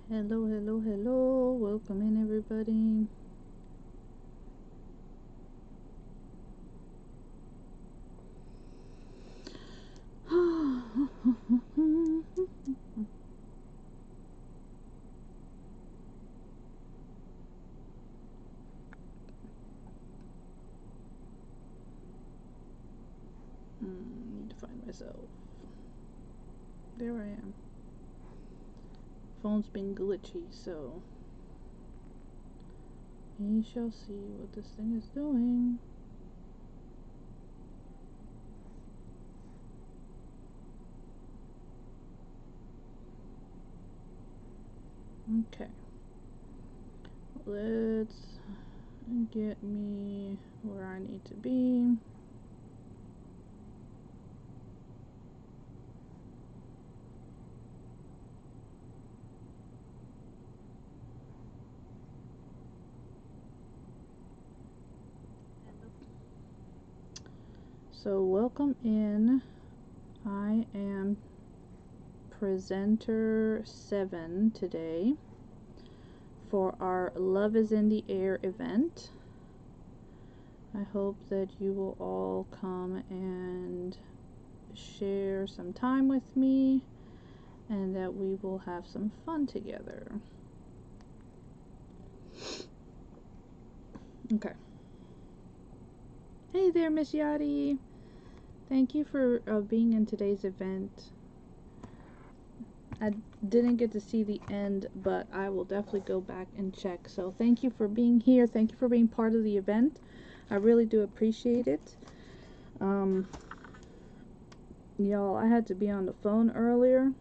Hello, hello, hello. Welcome in, everybody. Need to find myself. There I am. Phone's been glitchy, so we shall see what this thing is doing. Okay. Let's get me where I need to be. So welcome in. I am presenter 7 today for our Love is in the Air event. I hope that you will all come and share some time with me and that we will have some fun together. Okay. Hey there, Miss Yadi. Thank you for being in today's event. I didn't get to see the end, but I will definitely go back and check. So thank you for being here. Thank you for being part of the event. I really do appreciate it. Y'all, I had to be on the phone earlier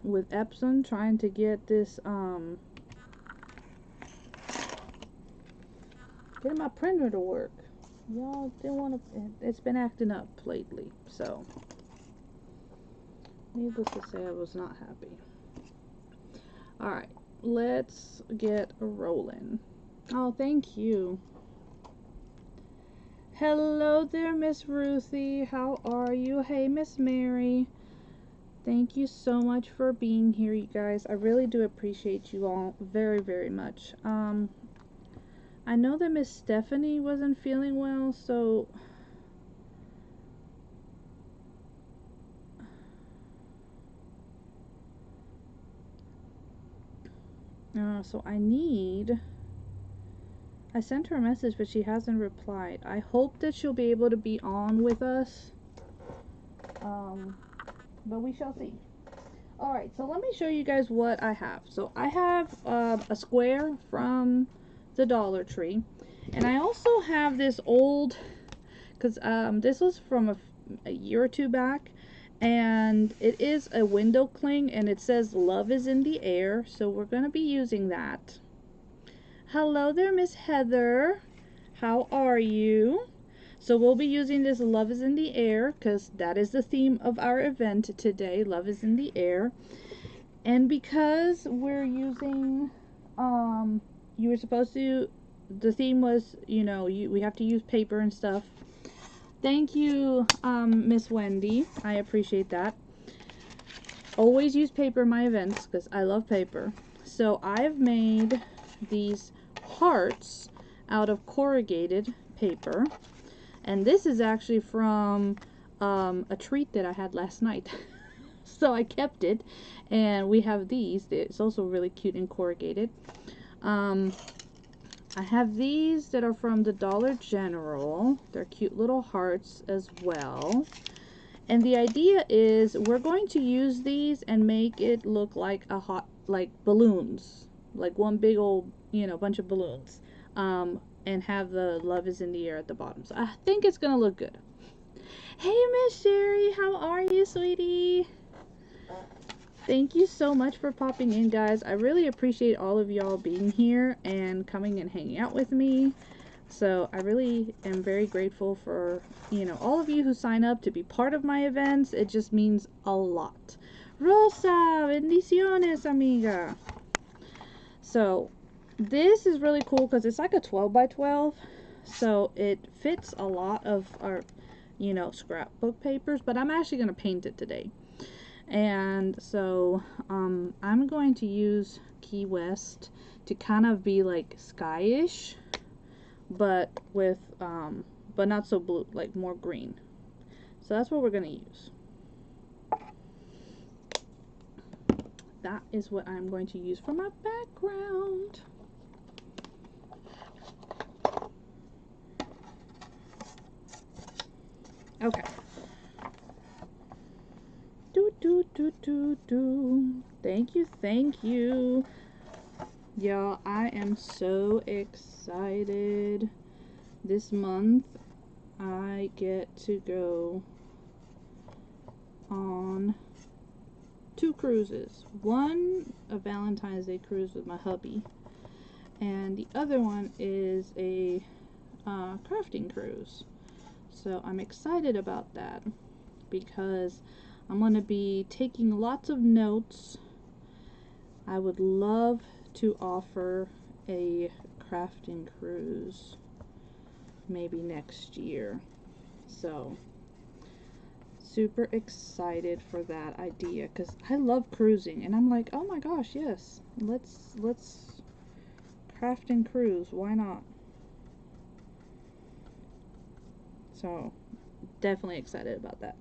with Epson trying to get this, getting my printer to work. Y'all didn't want to, it's been acting up lately, so needless to say, I was not happy. Alright, let's get rolling. Oh, thank you. Hello there, Miss Ruthie. How are you? Hey, Miss Mary. Thank you so much for being here, you guys. I really do appreciate you all very, very much. I know that Miss Stephanie wasn't feeling well, so I sent her a message, but she hasn't replied. I hope that she'll be able to be on with us. But we shall see. Alright, so let me show you guys what I have. So I have a square from the Dollar Tree. And I also have this old, because this was from a year or two back. And it is a window cling, and it says love is in the air. So we're going to be using that. Hello there, Miss Heather. How are you? So we'll be using this Love is in the Air because that is the theme of our event today. Love is in the air. And because we're using, you were supposed to, the theme was, you know, we have to use paper and stuff. Thank you, Miss Wendy. I appreciate that. Always use paper in my events because I love paper. So I've made these hearts out of corrugated paper. And this is actually from a treat that I had last night. So I kept it. And we have these. It's also really cute and corrugated. I have these that are from the Dollar General. They're cute little hearts as well. And the idea is we're going to use these and make it look like like balloons. Like one big old, you know, bunch of balloons. And have the love is in the air at the bottom. So I think it's gonna look good. Hey, Miss Sherry, how are you, sweetie? Thank you so much for popping in, guys. I really appreciate all of y'all being here and coming and hanging out with me. So I really am very grateful for, you know, all of you who sign up to be part of my events. It just means a lot. Rosa, bendiciones, amiga. So this is really cool because it's like a 12 by 12. So it fits a lot of our, you know, scrapbook papers. But I'm actually going to paint it today. And so I'm going to use Key West to kind of be like skyish, but with but not so blue, like more green. So that's what we're gonna use. That is what I'm going to use for my background. Okay. Thank you, thank you. Y'all, I am so excited. This month, I get to go on 2 cruises. One, a Valentine's Day cruise with my hubby, and the other one is a crafting cruise. So I'm excited about that because I'm going to be taking lots of notes. I would love to offer a crafting cruise maybe next year. So super excited for that idea because I love cruising, and I'm like, oh my gosh, yes, let's craft and cruise, why not? So definitely excited about that.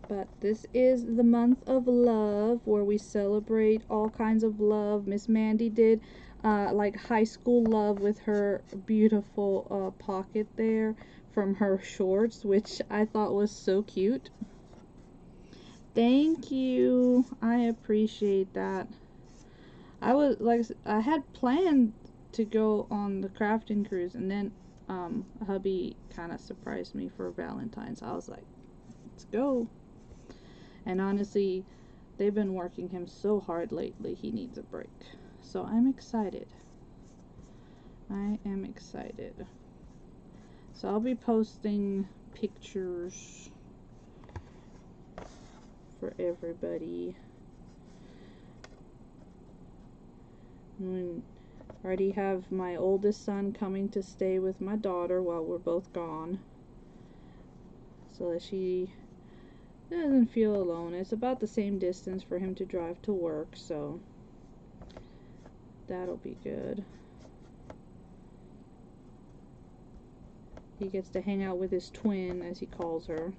But this is the month of love, where we celebrate all kinds of love. Miss Mandy did like high school love with her beautiful pocket there from her shorts, which I thought was so cute. Thank you. I appreciate that. I had planned to go on the crafting cruise, and then hubby kind of surprised me for Valentine's. I was like, let's go. And honestly, they've been working him so hard lately, he needs a break. So I'm excited. I am excited. So I'll be posting pictures for everybody. I already have my oldest son coming to stay with my daughter while we're both gone, so that she doesn't feel alone. It's about the same distance for him to drive to work, so that'll be good. He gets to hang out with his twin, as he calls her.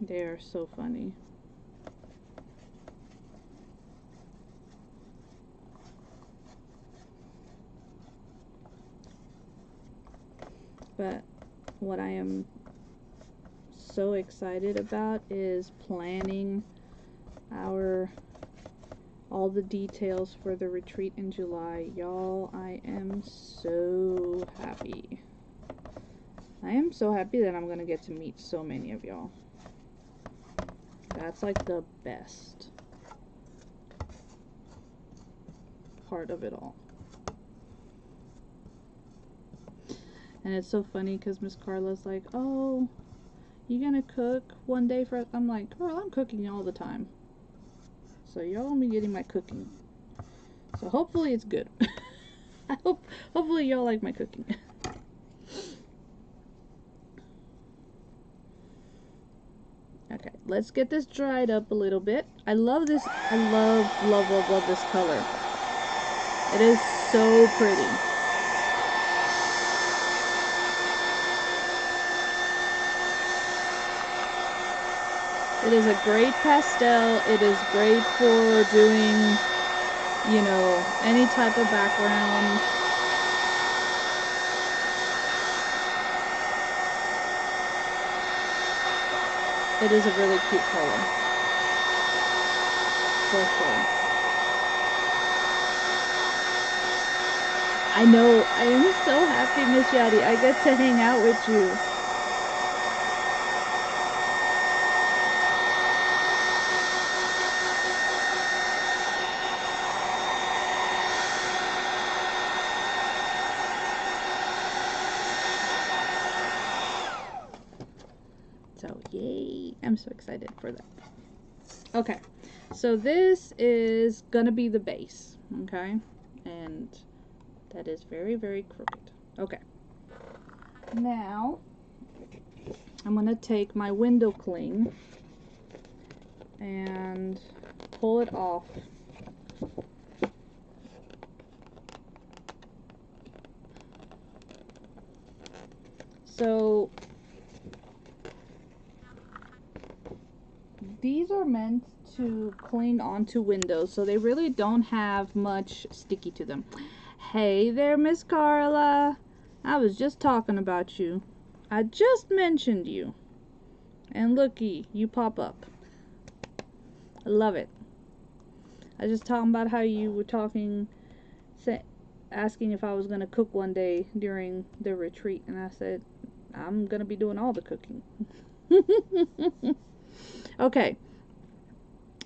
They are so funny. But what I am so excited about is planning all the details for the retreat in July. Y'all, I am so happy. I am so happy that I'm gonna get to meet so many of y'all. That's like the best part of it all. And it's so funny because Miss Carla's like, oh, you gonna cook one day for us? I'm like, girl, I'm cooking all the time. So y'all gonna be getting my cooking. So hopefully it's good. Hopefully y'all like my cooking. Okay, let's get this dried up a little bit. I love this. I love this color. It is so pretty. It is a great pastel. It is great for doing, you know, any type of background. It is a really cute color. For sure. I know. I am so happy, Miss Yadi. I get to hang out with you. So, yay. I'm so excited for that. Okay. So, this is gonna be the base. Okay? And that is very, very crooked. Okay. Now, I'm going to take my window cling and pull it off. So, these are meant to cling onto windows, so they really don't have much sticky to them. Hey there, Miss Carla. I was just talking about you. I just mentioned you. And looky, you pop up. I love it. I was just talking about how you were talking, asking if I was going to cook one day during the retreat. And I said, I'm going to be doing all the cooking. Okay.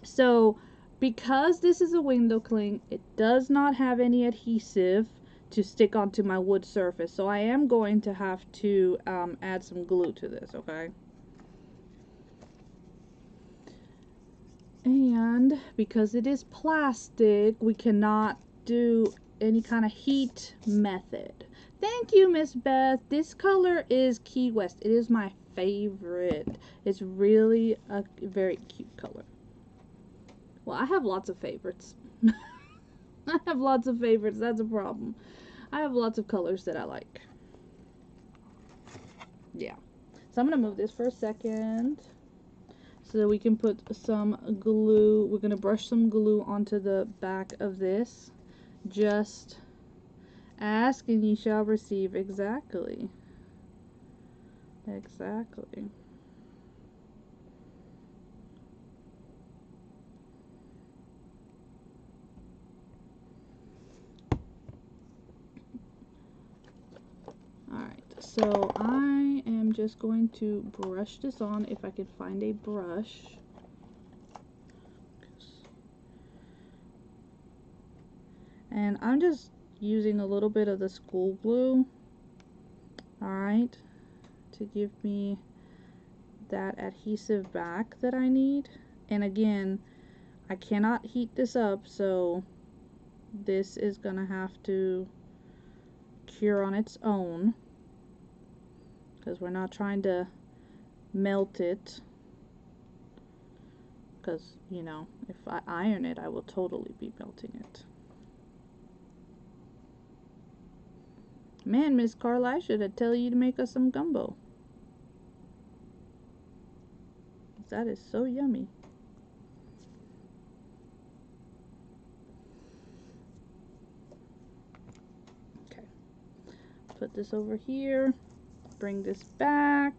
So, because this is a window cling, it does not have any adhesive to stick onto my wood surface. So I am going to have to add some glue to this, okay? And because it is plastic, we cannot do any kind of heat method. Thank you, Miss Beth. This color is Key West. It is my favorite. It's really a very cute color. Well, I have lots of favorites. I have lots of favorites. That's a problem. I have lots of colors that I like. Yeah. So I'm going to move this for a second so that we can put some glue. We're going to brush some glue onto the back of this. Just ask and ye shall receive. Exactly. Exactly. Alright, so I am just going to brush this on if I can find a brush. And I'm just using a little bit of the school glue, alright, to give me that adhesive back that I need. And again, I cannot heat this up, so this is gonna have to cure on its own, because we're not trying to melt it, because, you know, if I iron it, I will totally be melting it. Man, Miss Carla, I should have tell you to make us some gumbo. That is so yummy. Okay. Put this over here. Bring this back.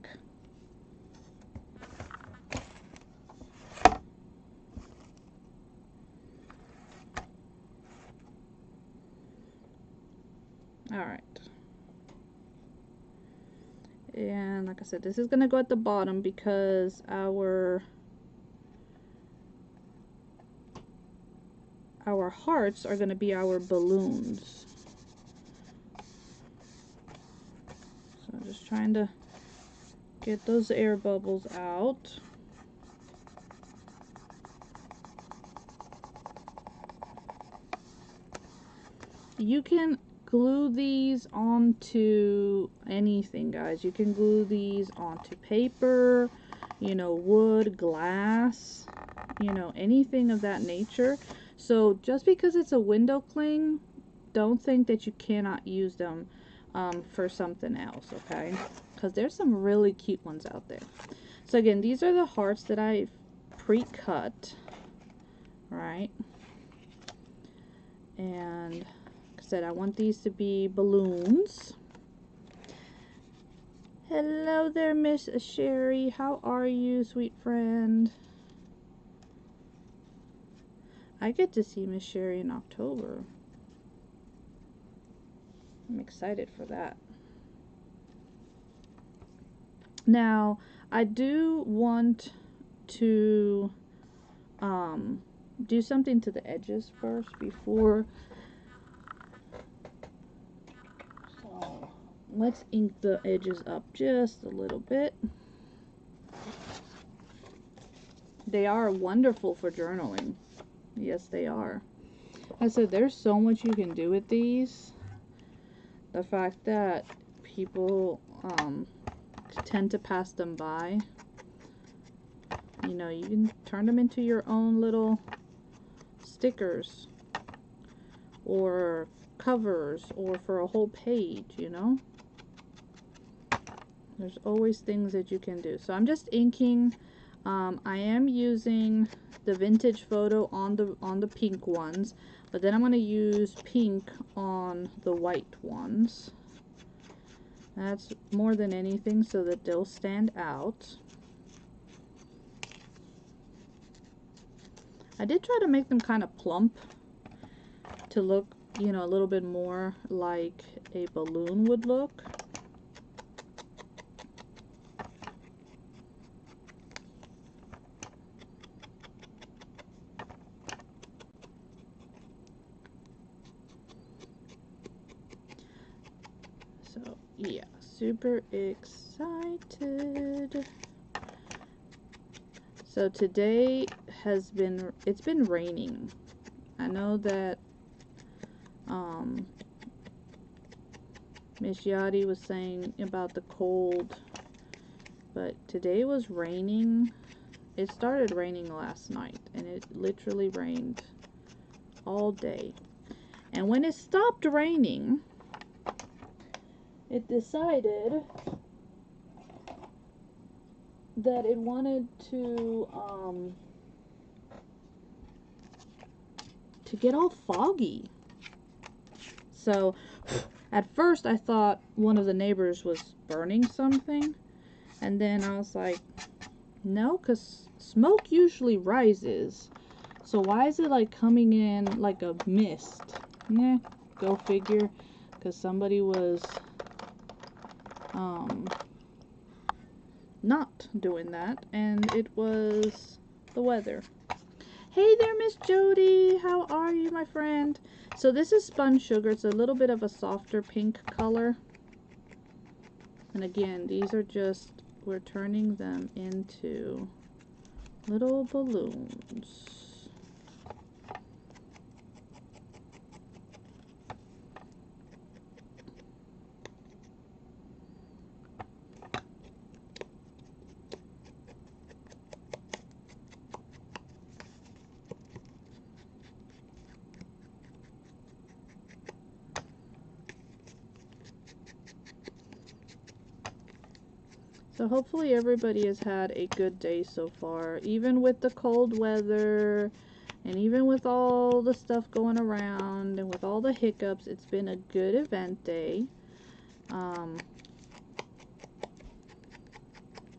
Alright. And like I said, this is going to go at the bottom because our hearts are going to be our balloons. So I'm just trying to get those air bubbles out. You can glue these onto anything, guys. You can glue these onto paper, you know, wood, glass, you know, anything of that nature. So just because it's a window cling, don't think that you cannot use them for something else, okay? Because there's some really cute ones out there. So again, these are the hearts that I've pre-cut, right? And said I want these to be balloons. Hello there, Miss Sherry. How are you, sweet friend? I get to see Miss Sherry in October. I'm excited for that. Now, I do want to do something to the edges first before. Let's ink the edges up just a little bit. They are wonderful for journaling. Yes, they are. I said there's so much you can do with these. The fact that people tend to pass them by. You know, you can turn them into your own little stickers or covers or for a whole page, you know. There's always things that you can do. So I'm just inking. I am using the vintage photo on the pink ones, but then I'm going to use pink on the white ones. That's more than anything so that they'll stand out. I did try to make them kind of plump to look, you know, a little bit more like a balloon would look. So yeah, super excited. So today it's been raining. I know that Miss Yachty was saying about the cold, but today was raining. It started raining last night, and it literally rained all day. And when it stopped raining, it decided that it wanted to get all foggy. So at first I thought one of the neighbors was burning something, and then I was like, no, because smoke usually rises, so why is it like coming in like a mist? Nah, go figure, because somebody was not doing that, and it was the weather. Hey there, Miss Jody, how are you, my friend? So this is spun sugar. It's a little bit of a softer pink color, and again, these are just, we're turning them into little balloons. So hopefully everybody has had a good day so far, even with the cold weather and even with all the stuff going around and with all the hiccups. It's been a good event day.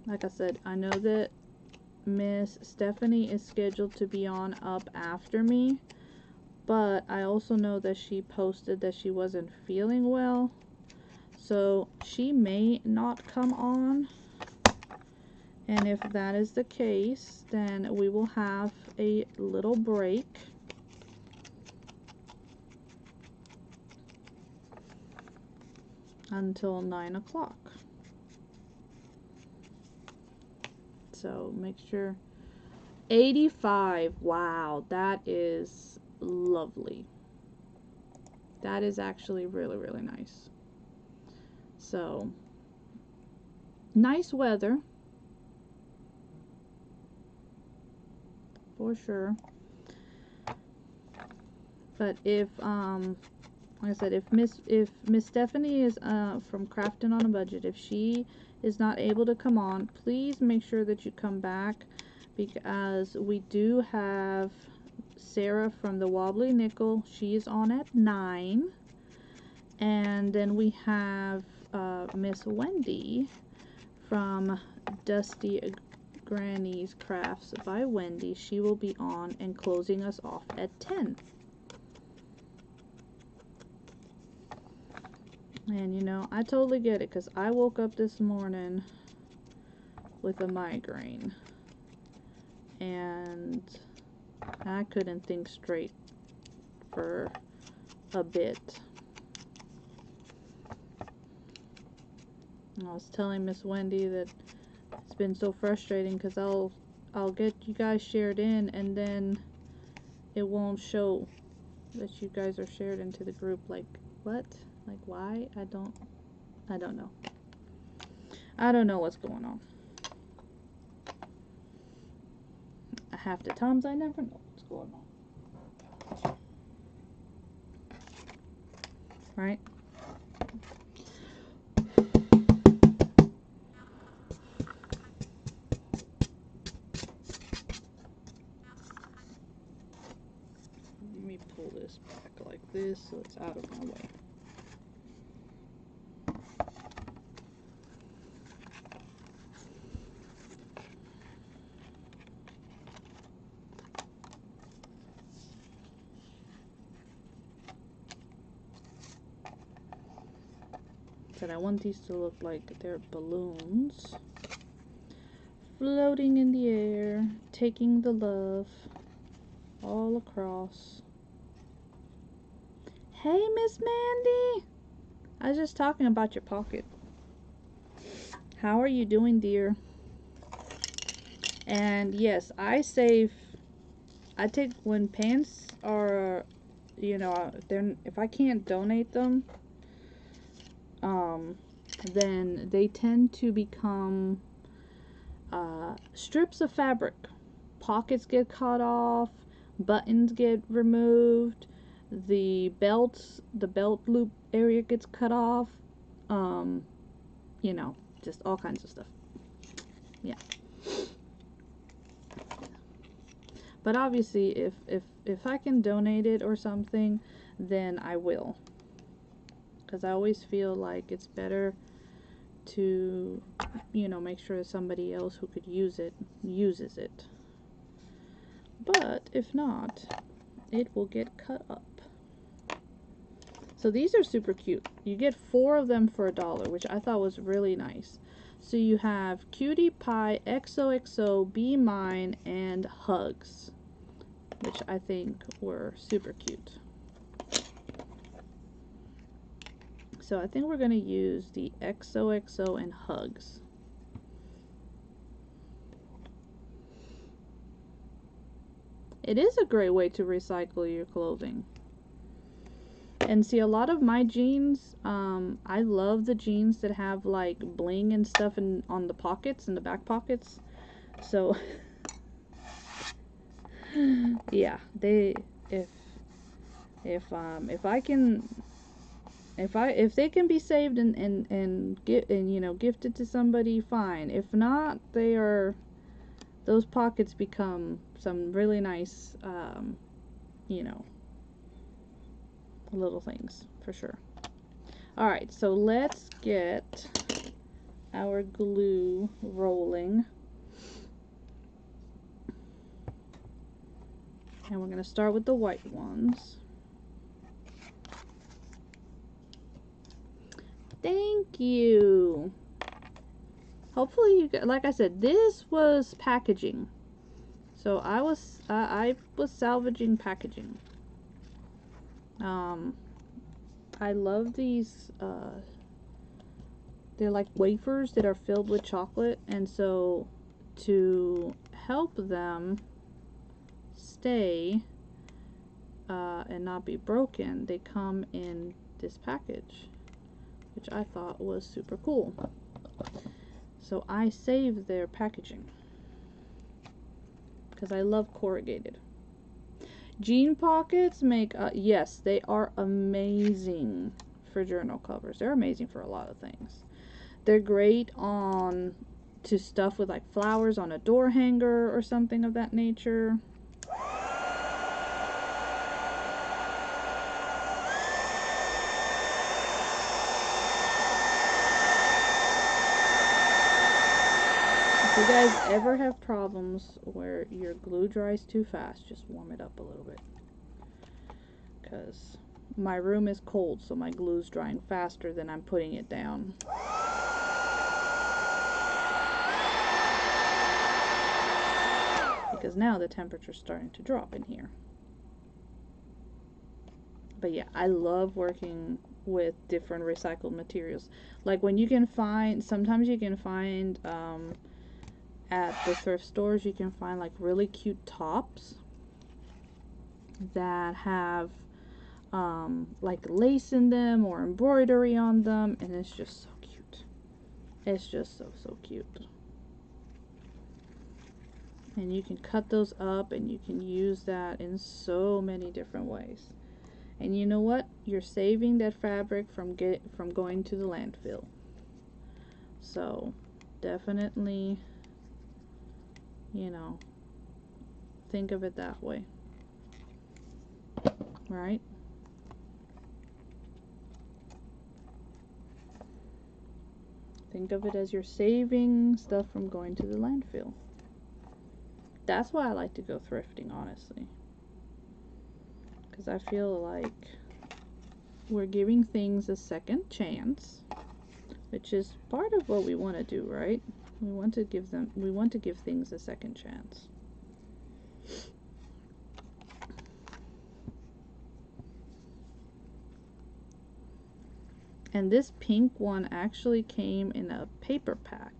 Like I said, I know that Miss Stephanie is scheduled to be on up after me, but I also know that she posted that she wasn't feeling well, so she may not come on. And if that is the case, then we will have a little break. Until 9 o'clock. So make sure. 85. Wow, that is lovely. That is actually really, really nice. So, nice weather. For sure. But if like I said, if Miss Stephanie is from Crafting on a Budget, if she is not able to come on, please make sure that you come back, because we do have Sarah from the Wobbly Nickel. She is on at 9, and then we have Miss Wendy from Dusty Granny's Crafts by Wendy. She will be on and closing us off at 10. And you know, I totally get it, because I woke up this morning with a migraine and I couldn't think straight for a bit. And I was telling Miss Wendy that it's been so frustrating, because I'll get you guys shared in and then it won't show that you guys are shared into the group. Like, what? Like, why? I don't know. I don't know what's going on. Half the times I never know what's going on. Right? Let me pull this back like this so it's out of my way. Said I want these to look like they're balloons floating in the air, taking the love all across. Hey, Miss Mandy! I was just talking about your pocket. How are you doing, dear? And yes, I take when pants are, you know, if I can't donate them, then they tend to become strips of fabric. Pockets get cut off, buttons get removed, the belt loop area gets cut off, you know, just all kinds of stuff. Yeah. But obviously, if I can donate it or something, then I will. Because I always feel like it's better to, you know, make sure somebody else who could use it uses it. But if not, it will get cut up. So these are super cute. You get 4 of them for $1, which I thought was really nice. So you have Cutie Pie, XOXO, Be Mine, and Hugs, which I think were super cute. So I think we're going to use the XOXO and Hugs. It is a great way to recycle your clothing. And see, a lot of my jeans, I love the jeans that have like bling and stuff on the pockets, in the back pockets. So yeah, if they can be saved and you know, gifted to somebody, fine. If not, those pockets become some really nice you know, little things for sure. Alright, so let's get our glue rolling. And we're going to start with the white ones. Thank you. Hopefully you get, like I said, this was packaging. So I was salvaging packaging. I love these, they're like wafers that are filled with chocolate, and so to help them stay and not be broken, they come in this package, which I thought was super cool. So I saved their packaging because I love corrugated. Jean pockets make, yes, they are amazing for journal covers. They're amazing for a lot of things. They're great to stuff with like flowers on a door hanger or something of that nature. If you guys ever have problems where your glue dries too fast, just warm it up a little bit. Because my room is cold, so my glue's drying faster than I'm putting it down. Because now the temperature's starting to drop in here. But yeah, I love working with different recycled materials. Like when you can find, sometimes you can find at the thrift stores, you can find like really cute tops that have like lace in them or embroidery on them, and it's just so cute. It's just so, so cute. And you can cut those up and you can use that in so many different ways. And you know what? You're saving that fabric from going to the landfill. So definitely, you know, think of it that way. Right? Think of it as you're saving stuff from going to the landfill. That's why I like to go thrifting, honestly. Because I feel like we're giving things a second chance, which is part of what we want to do, right? We want to give things a second chance. And this pink one actually came in a paper pack.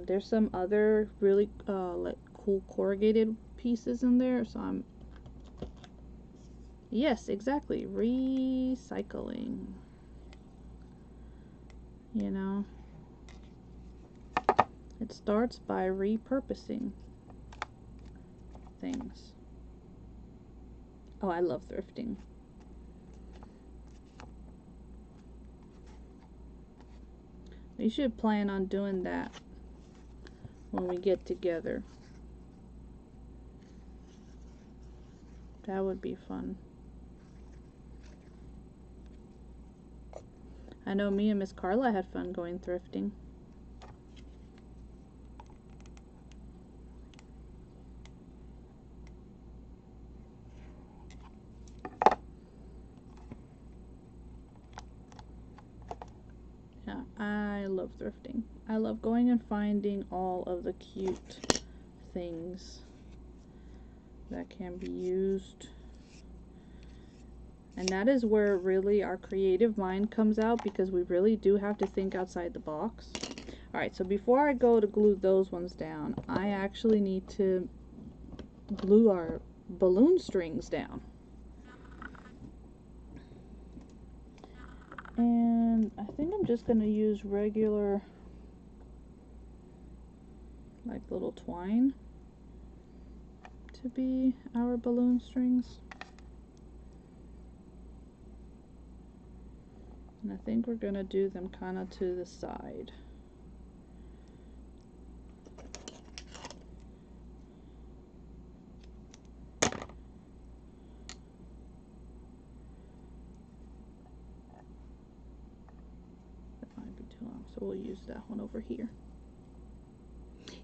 There's some other really like cool corrugated pieces in there, so yes, exactly, recycling. You know, it starts by repurposing things. Oh, I love thrifting. We should plan on doing that when we get together. That would be fun. I know me and Miss Carla had fun going thrifting. Yeah, I love thrifting. I love going and finding all of the cute things that can be used. And that is where really our creative mind comes out, because we really do have to think outside the box. Alright, so before I go to glue those ones down, I actually need to glue our balloon strings down. And I think I'm just going to use regular, like, little twine to be our balloon strings. And I think we're going to do them kind of to the side. That might be too long, so we'll use that one over here.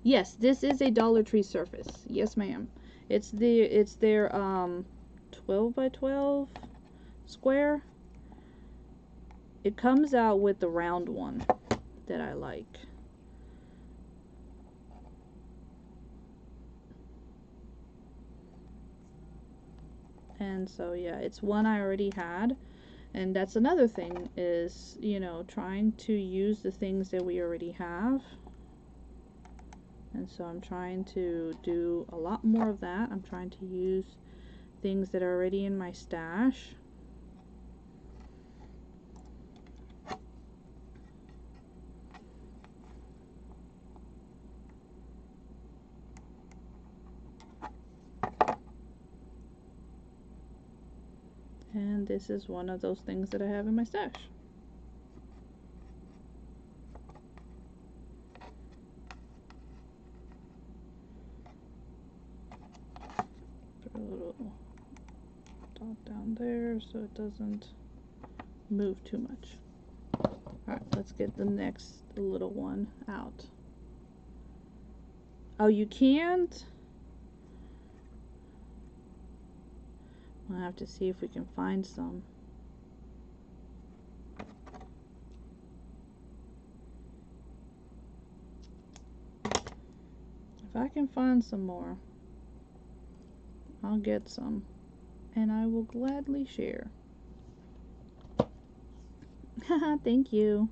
Yes, this is a Dollar Tree surface. Yes, ma'am. It's their 12 by 12 square. It comes out with the round one that I like. And so yeah, it's one I already had. And that's another thing, is, you know, trying to use the things that we already have. And so I'm trying to do a lot more of that. I'm trying to use things that are already in my stash. And this is one of those things that I have in my stash. Put a little dot down there so it doesn't move too much. Alright, let's get the next little one out. Oh, you can't? We'll have to see if we can find some. If I can find some more, I'll get some, and I will gladly share. Haha, thank you.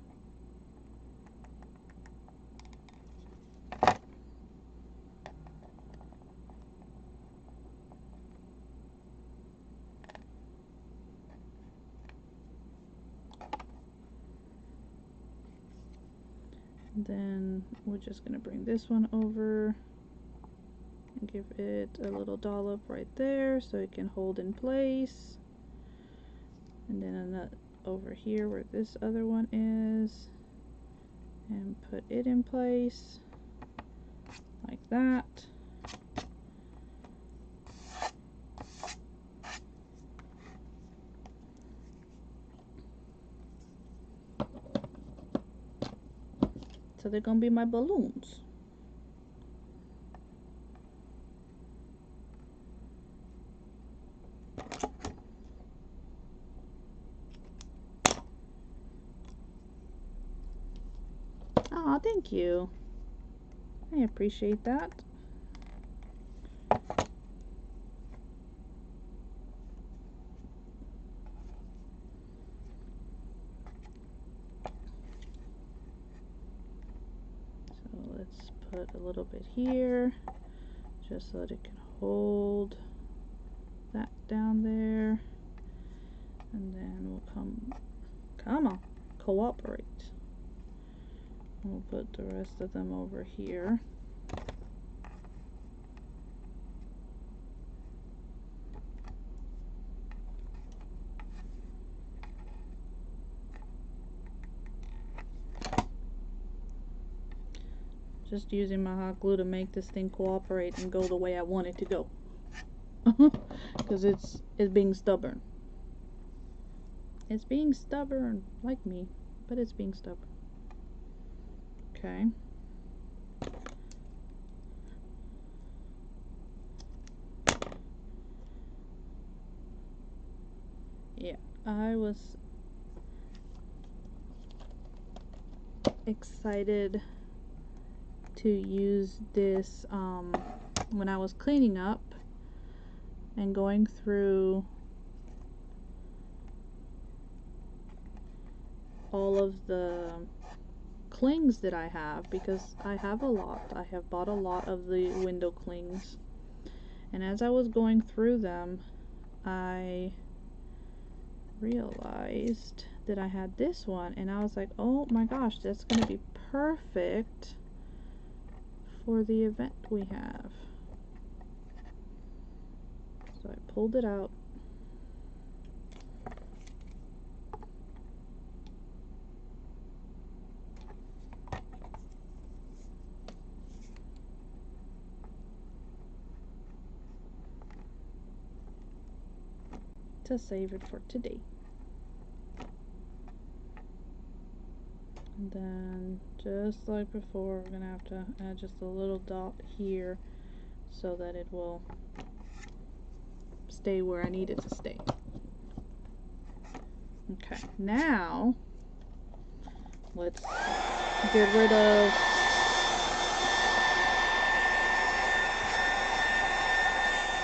And then we're just going to bring this one over and give it a little dollop right there so it can hold in place. And then another over here where this other one is, and put it in place like that. So they're gonna be my balloons. Oh, thank you. I appreciate that. So let's put a little bit here, just so that it can hold that down there. And then we'll come on, cooperate. We'll put the rest of them over here. Just using my hot glue to make this thing cooperate and go the way I want it to go. Because it's being stubborn. It's being stubborn, like me, but it's being stubborn. Okay. Yeah, I was excited to use this when I was cleaning up and going through all of the clings that I have, because I have a lot. I have bought a lot of the window clings, and as I was going through them, I realized that I had this one, and I was like, oh my gosh, that's gonna be perfect for the event we have. So I pulled it out. To save it for today. And then just like before, we're gonna have to add just a little dot here so that it will stay where I need it to stay. Okay, now let's get rid of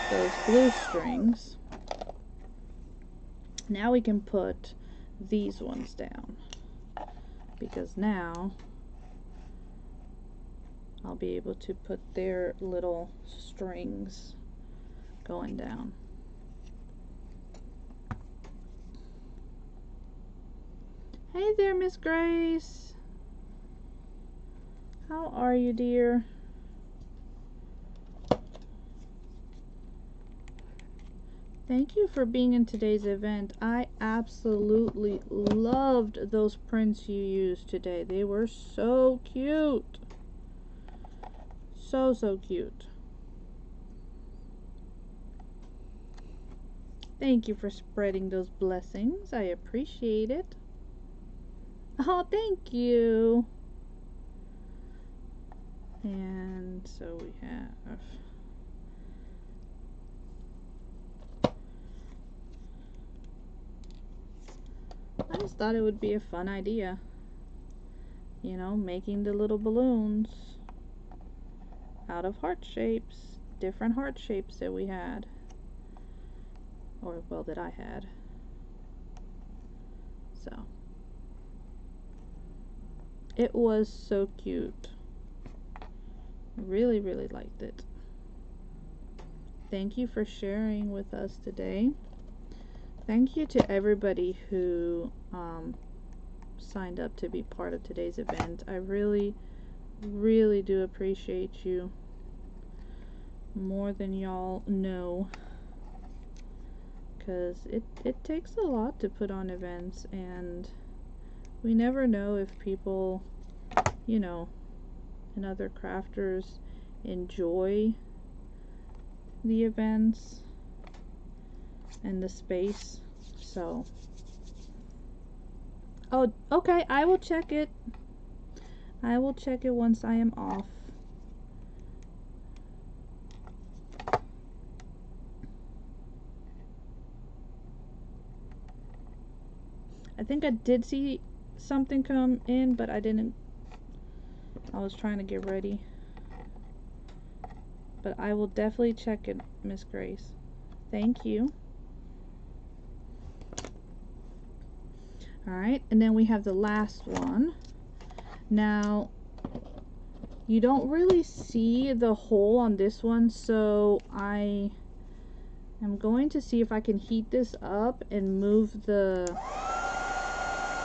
those blue strings. Now we can put these ones down, because now I'll be able to put their little strings going down. Hey there, Miss Grace. How are you, dear? Thank you for being in today's event. I absolutely loved those prints you used today. They were so cute. So cute. Thank you for spreading those blessings. I appreciate it. Oh, thank you. And so we have I just thought it would be a fun idea, you know, making the little balloons out of heart shapes, different heart shapes that we had, or well, that I had. So it was so cute. Really liked it. Thank you for sharing with us today. Thank you to everybody who signed up to be part of today's event. I really, really do appreciate you more than y'all know, because it takes a lot to put on events, and we never know if people, you know, and other crafters enjoy the events and the space. So, oh, okay, I will check it. I will check it once I am off. I think I did see something come in, but I didn't. I was trying to get ready. But I will definitely check it, Miss Grace. Thank you. Alright, and then we have the last one. Now, you don't really see the hole on this one, so I am going to see if I can heat this up and move the...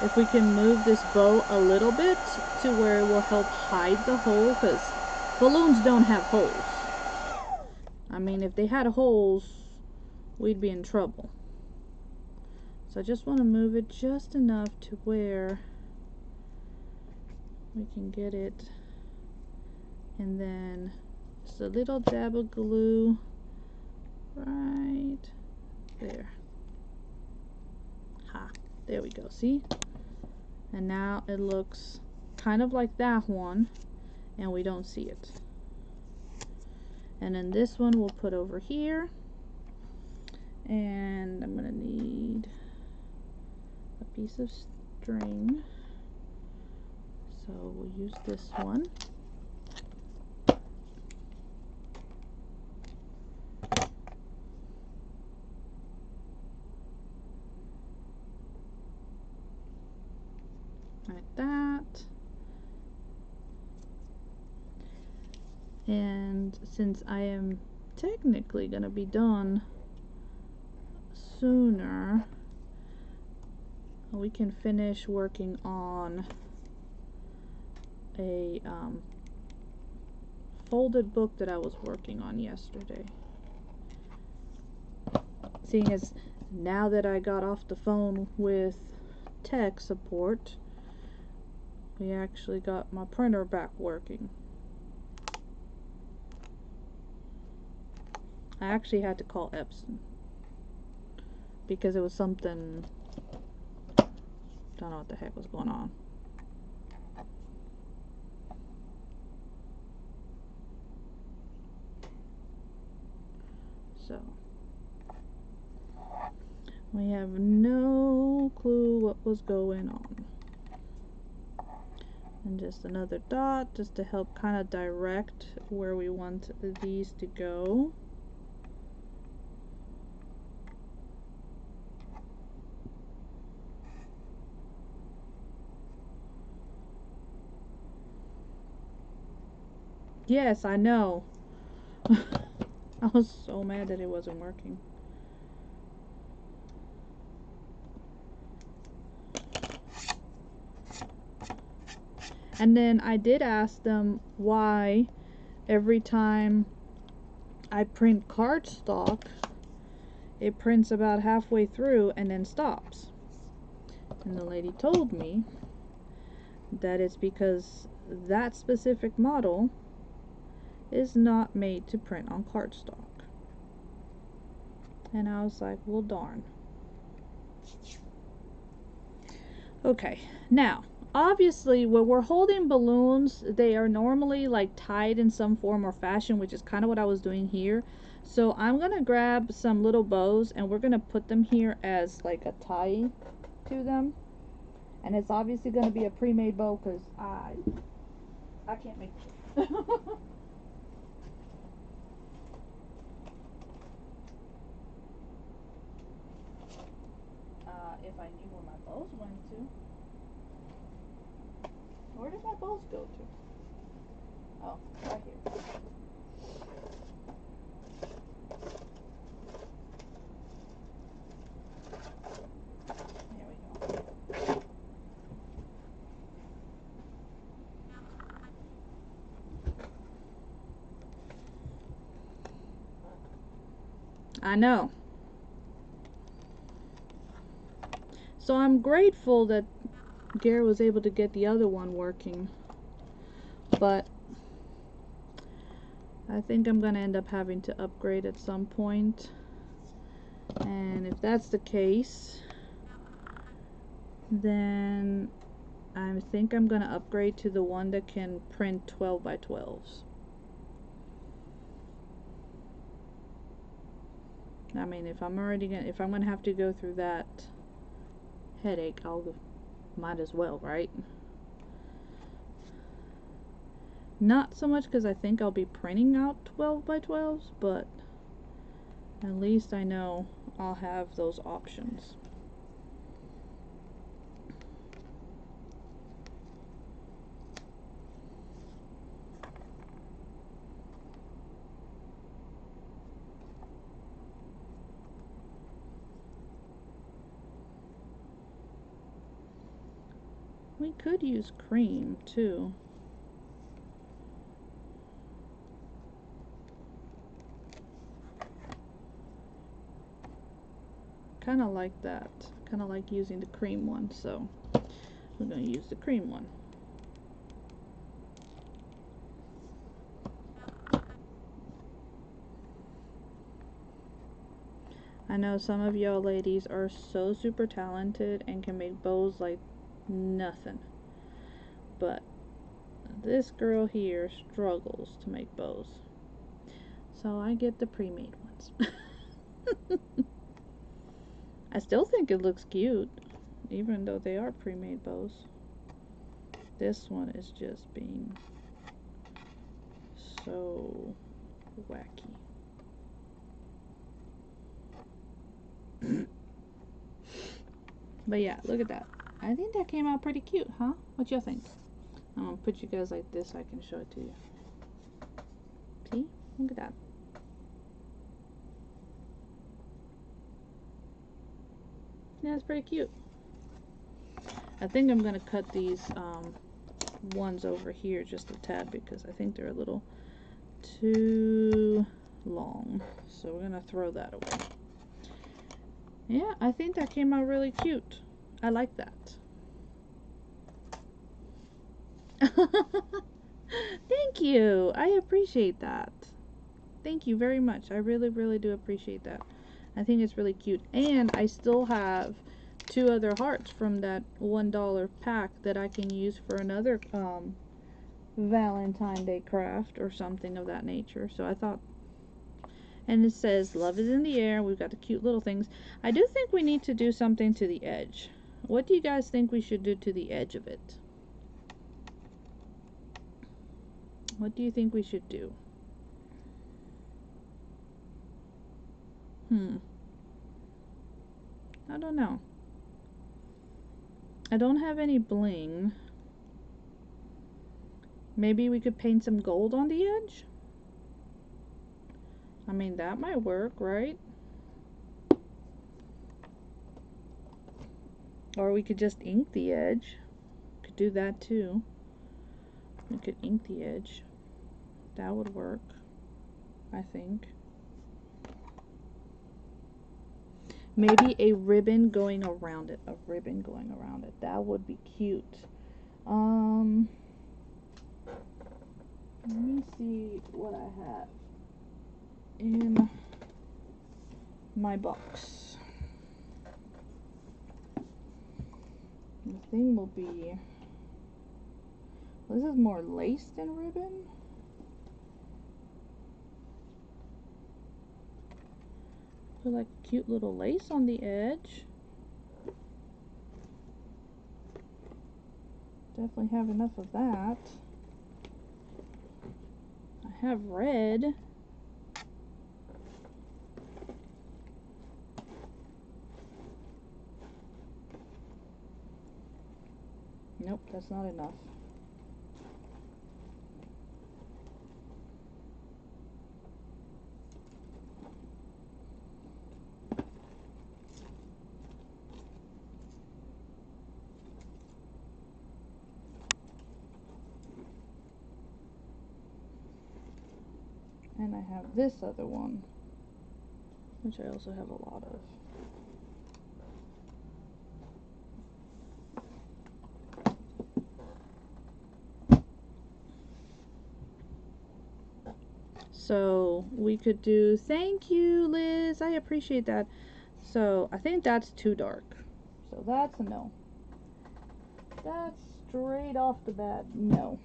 if we can move this bow a little bit to where it will help hide the hole, because balloons don't have holes. I mean, if they had holes, we'd be in trouble. So I just want to move it just enough to where we can get it. And then just a little dab of glue right there. Ha, there we go, see? And now it looks kind of like that one, and we don't see it. And then this one we'll put over here, and I'm gonna need a piece of string, so we'll use this one. Like that. And since I am technically gonna be done sooner, we can finish working on a folded book that I was working on yesterday. Seeing as now that I got off the phone with tech support, we actually got my printer back working. I actually had to call Epson because it was something, don't know what the heck was going on. So we have no clue what was going on. And just another dot just to help kind of direct where we want these to go. Yes, I know. I was so mad that it wasn't working. And then I did ask them why every time I print cardstock, it prints about halfway through and then stops. And the lady told me that it's because that specific model is not made to print on cardstock. And I was like, well, darn. Okay, now obviously when we're holding balloons, they are normally like tied in some form or fashion, which is kind of what I was doing here. So I'm gonna grab some little bows and we're gonna put them here as like a tie to them. And it's obviously gonna be a pre-made bow because I can't make it. If I knew where my bows went to. Where did my bows go to? Oh, right here. There we go. I know. So I'm grateful that Gary was able to get the other one working. But I think I'm gonna end up having to upgrade at some point. And if that's the case, then I think I'm gonna upgrade to the one that can print 12 by 12s. I mean, if I'm gonna have to go through that headache, might as well, right? Not so much because I think I'll be printing out 12 by 12s, but at least I know I'll have those options. We could use cream too. Kind of like that. Kind of like using the cream one, so we're going to use the cream one. I know some of y'all ladies are so super talented and can make bows like nothing. But this girl here struggles to make bows. So I get the pre-made ones. I still think it looks cute, even though they are pre-made bows. This one is just being so wacky. But yeah, look at that. I think that came out pretty cute, huh? What y'all think? I'm gonna put you guys like this so I can show it to you. See? Look at that. Yeah, it's pretty cute. I think I'm gonna cut these ones over here just a tad because I think they're a little too long. So we're gonna throw that away. Yeah, I think that came out really cute. I like that. Thank you. I appreciate that. Thank you very much. I really, really do appreciate that. I think it's really cute. And I still have 2 other hearts from that $1 pack that I can use for another Valentine Day craft or something of that nature. So I thought, and it says love is in the air. We've got the cute little things. I do think we need to do something to the edge. What do you guys think we should do to the edge of it? What do you think we should do? I don't know. I don't have any bling. Maybe we could paint some gold on the edge? I mean, that might work, right? Or we could just ink the edge. Could do that too. We could ink the edge. That would work, I think. Maybe a ribbon going around it. A ribbon going around it. That would be cute. Let me see what I have in my box. The thing will be, this is more lace than ribbon. Put like a cute little lace on the edge. Definitely have enough of that. I have red. Nope, that's not enough. And I have this other one. which I also have a lot of. So we could do, thank you, Liz, I appreciate that. So I think that's too dark. So that's a no. That's straight off the bat, no.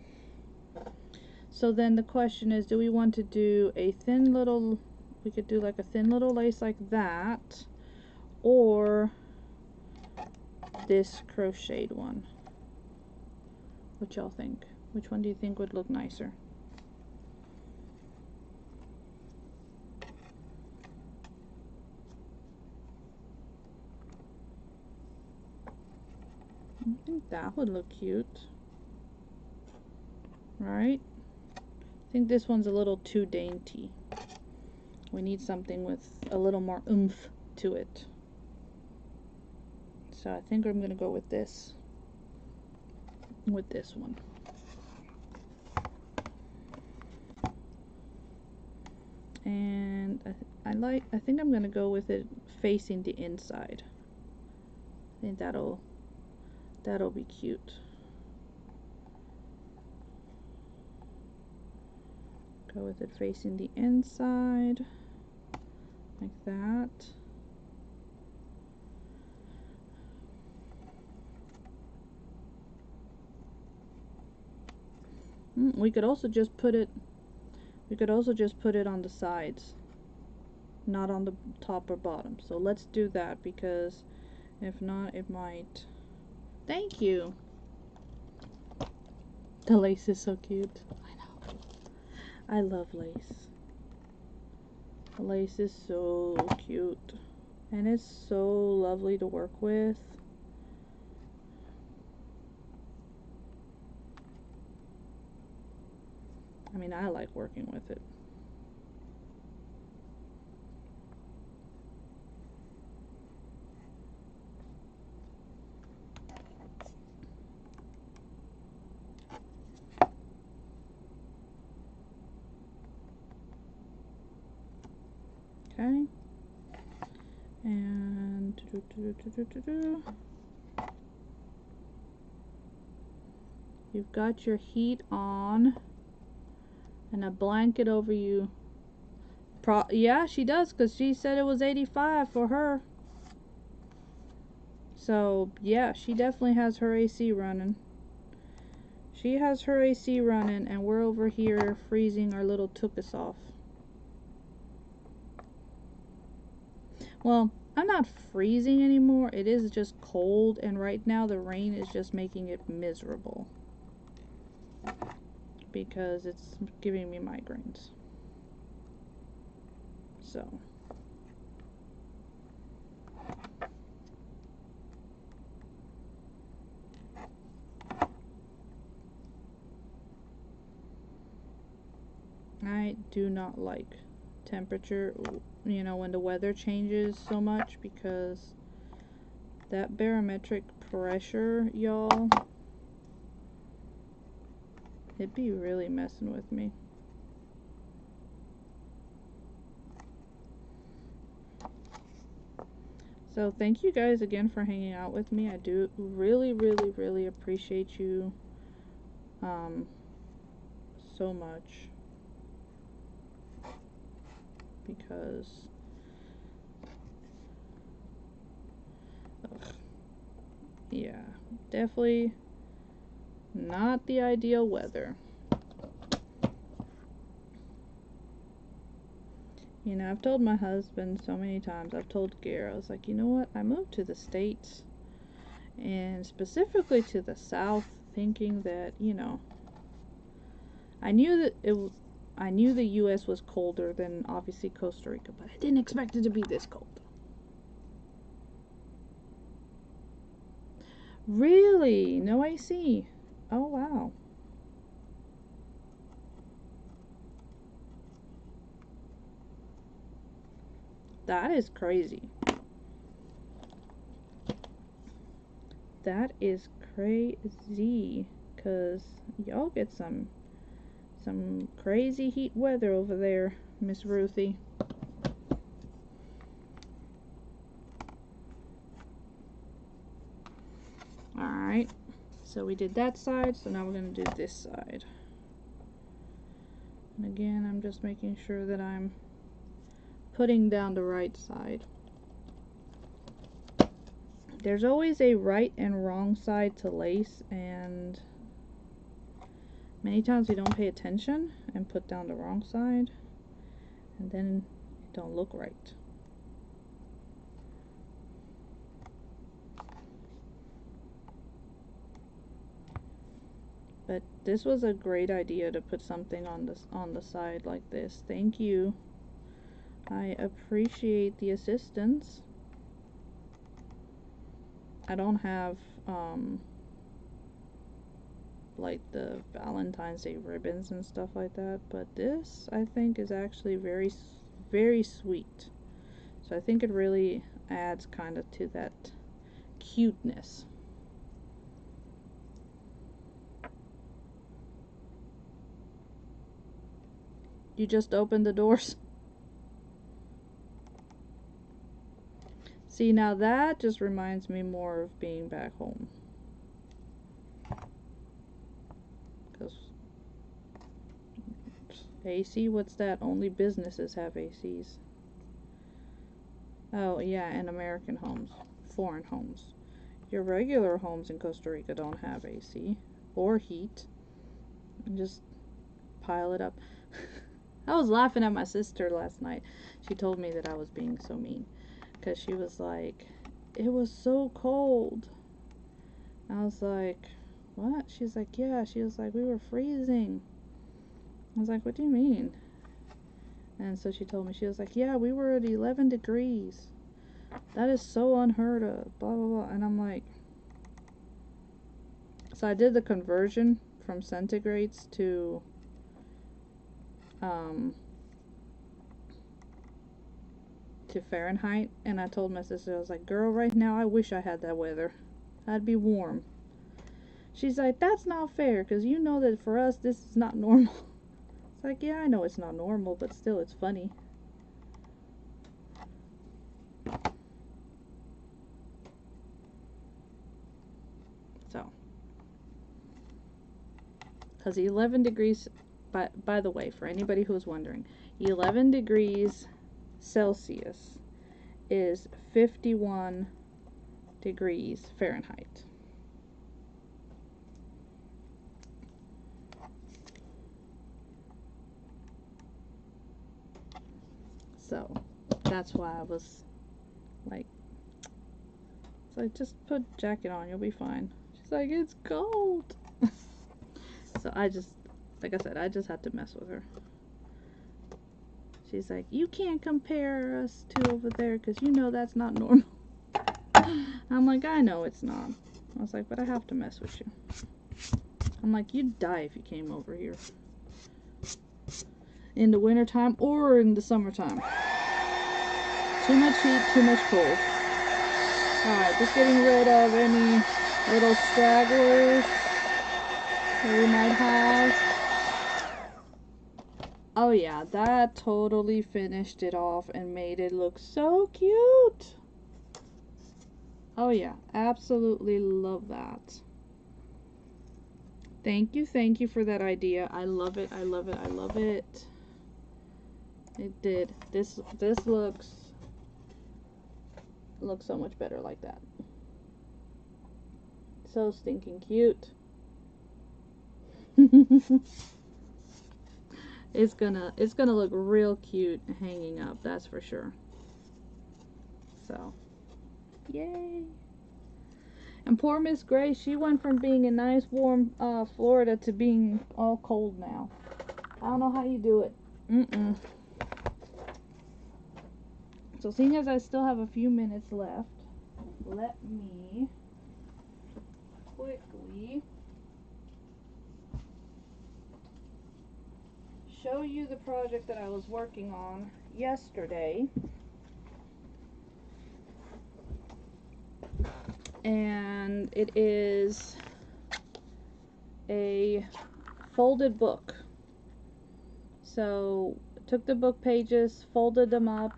So then the question is, do we want to do a thin little, we could do like a thin little lace like that, or this crocheted one? What y'all think? Which one do you think would look nicer? I think that would look cute, right? I think this one's a little too dainty. We need something with a little more oomph to it. So I think I'm going to go with this one. And I think I'm going to go with it facing the inside. I think that'll be cute. Go with it facing the inside, like that. We could also just put it on the sides, not on the top or bottom. So let's do that, because if not, it might. Thank you. The lace is so cute. I know. I love lace. The lace is so cute. And it's so lovely to work with. I mean, I like working with it. Okay. And you've got your heat on and a blanket over you. Yeah, she does, because she said it was 85 for her. So yeah, she definitely has her AC running. She has her AC running, and we're over here freezing our little tuchus off. Well, I'm not freezing anymore. It is just cold, and right now the rain is just making it miserable, because it's giving me migraines. So I do not like temperature, you know, when the weather changes so much, because that barometric pressure, y'all, it'd be really messing with me. So thank you guys again for hanging out with me. I do really, really, really appreciate you so much, because yeah, definitely not the ideal weather. You know, I've told my husband so many times, I've told Gary, I was like, you know what, I moved to the States, and specifically to the South, thinking that, you know, I knew the US was colder than obviously Costa Rica, but I didn't expect it to be this cold. Really? No AC? Oh wow. That is crazy. That is crazy, cause y'all get some crazy heat weather over there, Miss Ruthie. Alright, so we did that side, so now we're going to do this side. And again, I'm just making sure that I'm putting down the right side. There's always a right and wrong side to lace, and many times we don't pay attention and put down the wrong side, and then it don't look right. But this was a great idea to put something on the side like this. Thank you. I appreciate the assistance. I don't have like the Valentine's Day ribbons and stuff like that, but this I think is actually very, very sweet. So I think it really adds kind of to that cuteness. You just opened the doors. See, now that just reminds me more of being back home. Because AC, what's that? Only businesses have ACs. Oh yeah, and American homes, foreign homes. Your regular homes in Costa Rica don't have AC or heat. And just pile it up. I was laughing at my sister last night. She told me that I was being so mean. Because she was like, it was so cold. I was like, what? She's like, yeah. She was like, we were freezing. I was like, what do you mean? And so she told me, she was like, yeah, we were at 11 degrees. That is so unheard of. Blah, blah, blah. And I'm like, so I did the conversion from centigrades to Fahrenheit, and I told my sister, I was like, girl, right now I wish I had that weather. I'd be warm. She's like, that's not fair, because you know that for us this is not normal. It's like, yeah, I know it's not normal, but still it's funny. So, because 11 degrees, by the way, for anybody who's wondering, 11 degrees Celsius is 51 degrees Fahrenheit. So that's why I was like, it's like, just put a jacket on, you'll be fine. She's like, it's cold. So I just, like I said, I just had to mess with her. She's like, you can't compare us to over there because you know that's not normal. I'm like, I know it's not. I was like, but I have to mess with you. I'm like, you'd die if you came over here. In the wintertime or in the summertime. Too much heat, too much cold. Alright, just getting rid of any little stragglers that we might have. Oh yeah, that totally finished it off and made it look so cute. Oh yeah, absolutely love that. Thank you for that idea. I love it, I love it, I love it. It did. This looks so much better like that. So stinking cute. It's gonna look real cute hanging up, that's for sure. So, yay. And poor Miss Gray, she went from being in nice warm Florida to being all cold now. I don't know how you do it. So seeing as I still have a few minutes left, let me quickly show you the project that I was working on yesterday. And it is a folded book. So took the book pages, folded them up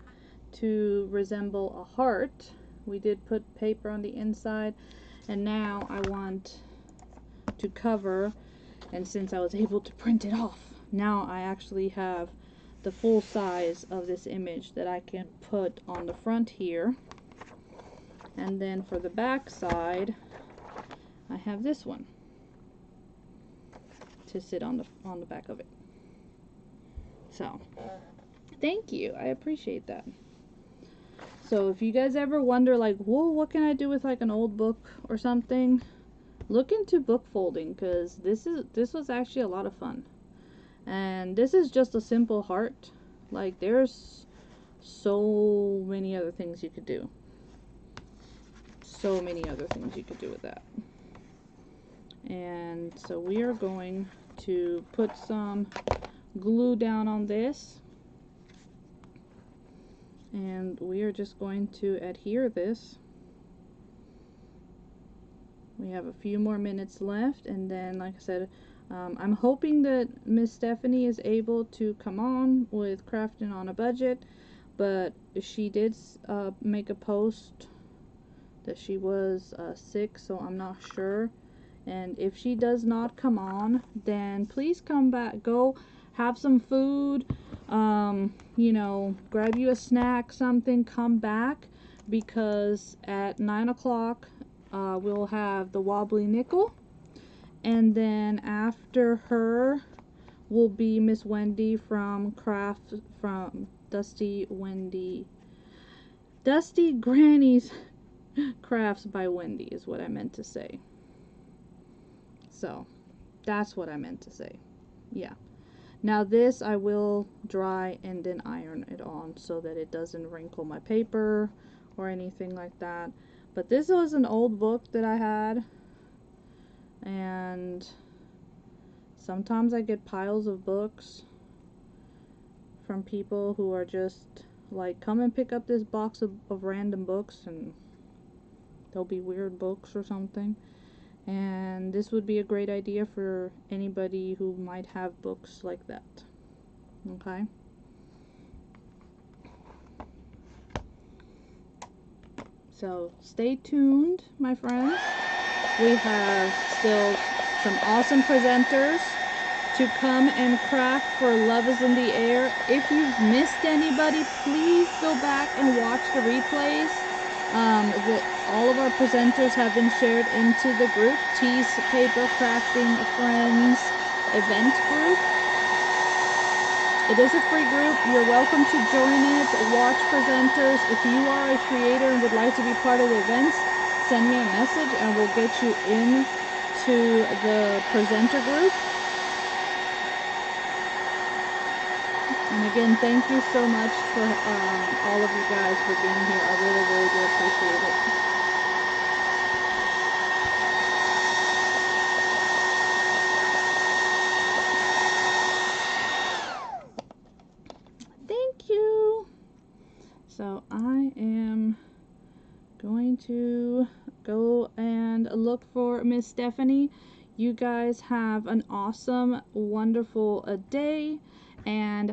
to resemble a heart. We did put paper on the inside, And now I want to cover, and since I was able to print it off, now I actually have the full size of this image that I can put on the front here. And then for the back side, I have this one to sit on the back of it. So, thank you. I appreciate that. So if you guys ever wonder, like, whoa, what can I do with like an old book or something, look into book folding, because this was actually a lot of fun. And this is just a simple heart. Like, there's so many other things you could do. So many other things you could do with that. And so we are going to put some glue down on this. And we are just going to adhere this. We have a few more minutes left, and then, like I said, I'm hoping that Miss Stephanie is able to come on with Crafting on a Budget, but she did make a post that she was sick, so I'm not sure. And if she does not come on, then please come back. Go have some food, you know, grab you a snack, something, come back, because at 9 o'clock we'll have the Wobbly Nickel, and then after her will be Miss Wendy from Dusty Granny's Crafts by Wendy is what I meant to say. So that's what I meant to say. Yeah. Now this I will dry and then iron it on so that it doesn't wrinkle my paper or anything like that. But this was an old book that I had, and sometimes I get piles of books from people who are just like, come and pick up this box of random books, and they'll be weird books or something. And this would be a great idea for anybody who might have books like that. Okay? So stay tuned, my friends. We have still some awesome presenters to come and craft for Love is in the Air. If you've missed anybody, please go back and watch the replays. All of our presenters have been shared into the group, Tees Paper Crafting Friends event group. It is a free group. You're welcome to join it, watch presenters. If you are a creator and would like to be part of the events, send me a message and we'll get you into the presenter group. And again, thank you so much for all of you guys for being here. I really, really do appreciate it. Thank you. So I am going to go and look for Miss Stephanie. You guys have an awesome, wonderful day, and